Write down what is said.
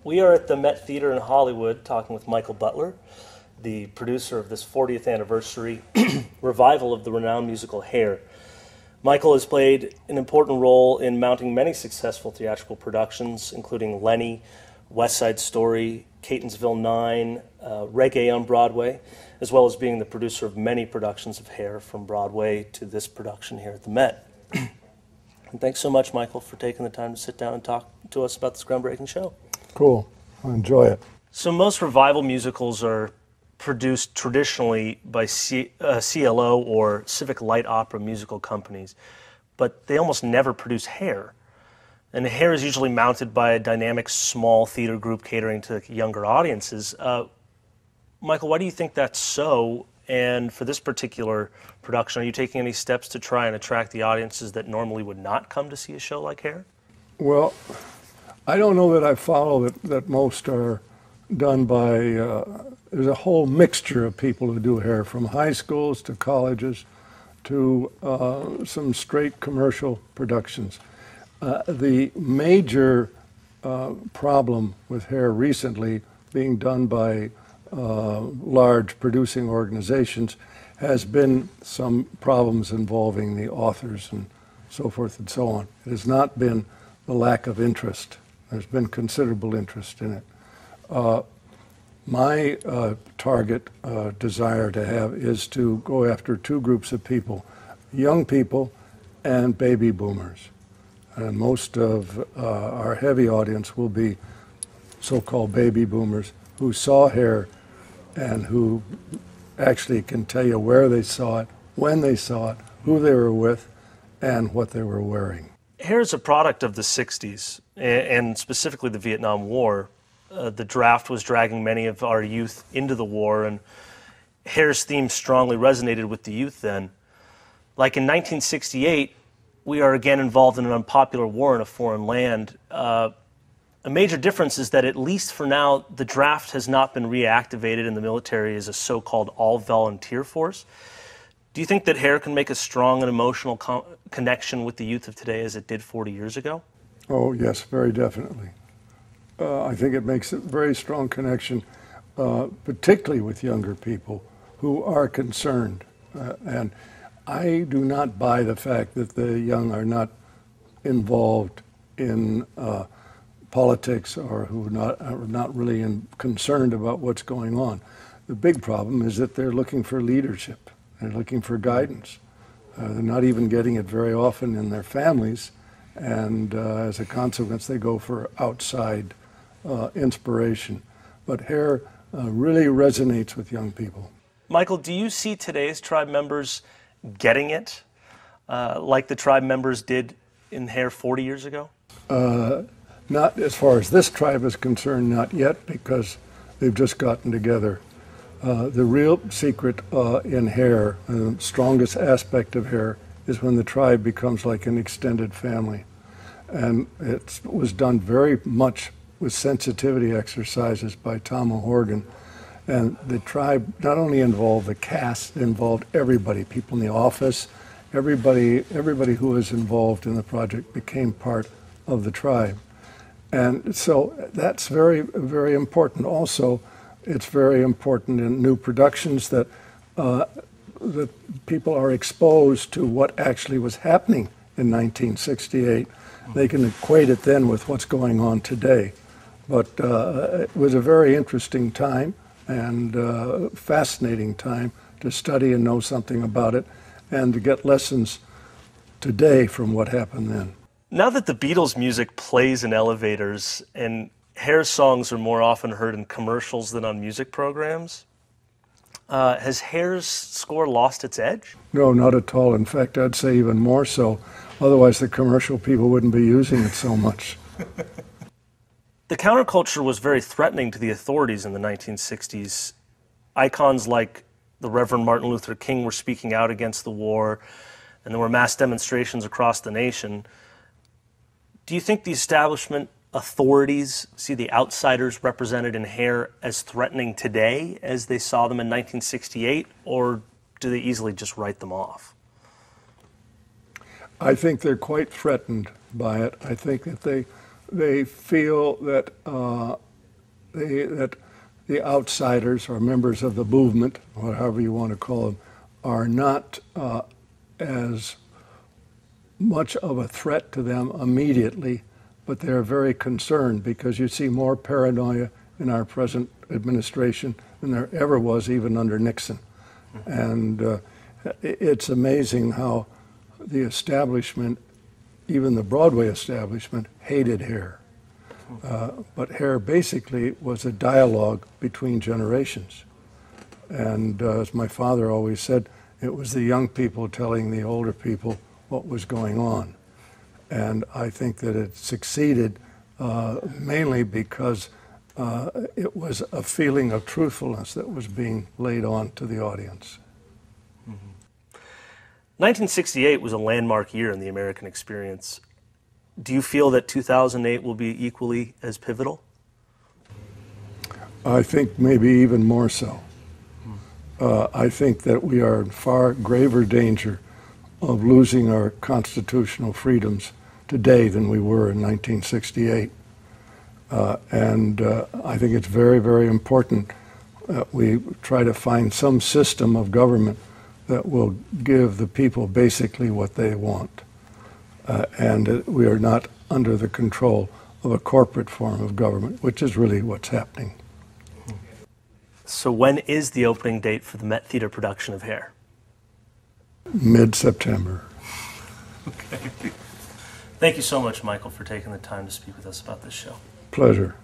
We are at the Met Theater in Hollywood talking with Michael Butler, the producer of this 40th anniversary revival of the renowned musical Hair. Michael has played an important role in mounting many successful theatrical productions, including Lenny, West Side Story, Catonsville 9, Reggae on Broadway, as well as being the producer of many productions of Hair from Broadway to this production here at the Met. And thanks so much, Michael, for taking the time to sit down and talk to us about this groundbreaking show. Cool. I enjoy it. So most revival musicals are produced traditionally by CLO or Civic Light Opera musical companies, but they almost never produce Hair. And Hair is usually mounted by a dynamic small theater group catering to younger audiences. Michael, why do you think that's so? And for this particular production, are you taking any steps to try and attract the audiences that normally would not come to see a show like Hair? Well, I don't know that I follow that most are done by, there's a whole mixture of people who do Hair, from high schools to colleges to some straight commercial productions. The major problem with Hair recently being done by large producing organizations has been some problems involving the authors and so forth and so on. It has not been the lack of interest. There's been considerable interest in it. My target desire to have is to go after two groups of people, young people and baby boomers. And most of our heavy audience will be so-called baby boomers who saw Hair and who actually can tell you where they saw it, when they saw it, who they were with, and what they were wearing. Hair is a product of the 60s, and specifically the Vietnam War. The draft was dragging many of our youth into the war, and Hair's theme strongly resonated with the youth then. Like in 1968, we are again involved in an unpopular war in a foreign land. A major difference is that, at least for now, the draft has not been reactivated in the military as a so-called all-volunteer force. Do you think that Hair can make a strong and emotional connection with the youth of today as it did 40 years ago? Oh, yes, very definitely. I think it makes a very strong connection, particularly with younger people who are concerned. And I do not buy the fact that the young are not involved in politics or who are not really concerned about what's going on. The big problem is that they're looking for leadership. They're looking for guidance. They're not even getting it very often in their families, and as a consequence, they go for outside inspiration. But Hair really resonates with young people. Michael, do you see today's tribe members getting it like the tribe members did in Hair 40 years ago? Not as far as this tribe is concerned, not yet, because they've just gotten together. The real secret in Hair, the strongest aspect of Hair, is when the tribe becomes like an extended family. And it was done very much with sensitivity exercises by Tom O'Horgan. And the tribe not only involved the cast, it involved everybody, people in the office, everybody who was involved in the project became part of the tribe. And so that's very, very important. Also, it's very important in new productions that that people are exposed to what actually was happening in 1968. They can equate it then with what's going on today. But it was a very interesting time and fascinating time to study and know something about it and to get lessons today from what happened then. Now that the Beatles' music plays in elevators and Hair songs are more often heard in commercials than on music programs, has Hair's score lost its edge? No, not at all. In fact, I'd say even more so. Otherwise, the commercial people wouldn't be using it so much. The counterculture was very threatening to the authorities in the 1960s. Icons like the Reverend Martin Luther King were speaking out against the war, and there were mass demonstrations across the nation. Do you think the establishment authorities see the outsiders represented in Hair as threatening today as they saw them in 1968, or do they easily just write them off? I think they're quite threatened by it. I think that they feel that that the outsiders or members of the movement, or however you want to call them, are not as much of a threat to them immediately, but they're very concerned because you see more paranoia in our present administration than there ever was even under Nixon. And it's amazing how the establishment, even the Broadway establishment, hated hair. But hair basically was a dialogue between generations. And as my father always said, it was the young people telling the older people what was going on. And I think that it succeeded mainly because it was a feeling of truthfulness that was being laid on to the audience. 1968 was a landmark year in the American experience. Do you feel that 2008 will be equally as pivotal? I think maybe even more so. I think that we are in far graver danger of losing our constitutional freedoms today than we were in 1968. And I think it's very, very important that we try to find some system of government that will give the people basically what they want. And we are not under the control of a corporate form of government, which is really what's happening. So when is the opening date for the Met Theater production of Hair? Mid-September. Okay. Thank you so much, Michael, for taking the time to speak with us about this show. Pleasure.